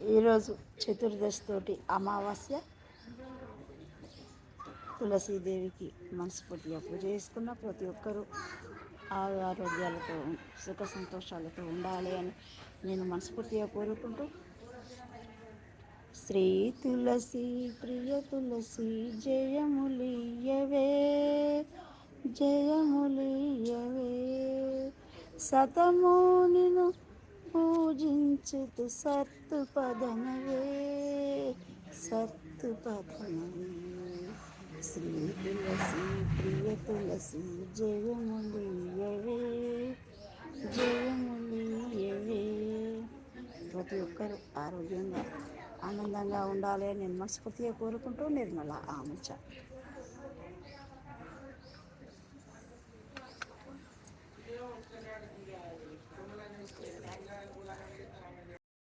ఈరోజు చతుర్దశి తోటి అమావాస్య. తులసీదేవికి మనస్ఫూర్తిగా పూజ చేసుకున్న ప్రతి ఒక్కరూ ఆరోగ్యాలతో సుఖ సంతోషాలతో ఉండాలి అని నేను మనస్ఫూర్తిగా కోరుకుంటూ, శ్రీ తులసి ప్రియ తులసి జయములియవే జయములియవే, సతము నిను పూజించుతు సత్తు పదనవే సత్తు పదనవే. శ్రీ తులసి ప్రియ తులసి జయములియవే జయములియవే. ప్రతి ఒక్కరూ ఆరోగ్యంగా ఆనందంగా ఉండాలి అని నేను మనస్ఫూర్తిగా కోరుకుంటూ, నిర్మల ఆముచ.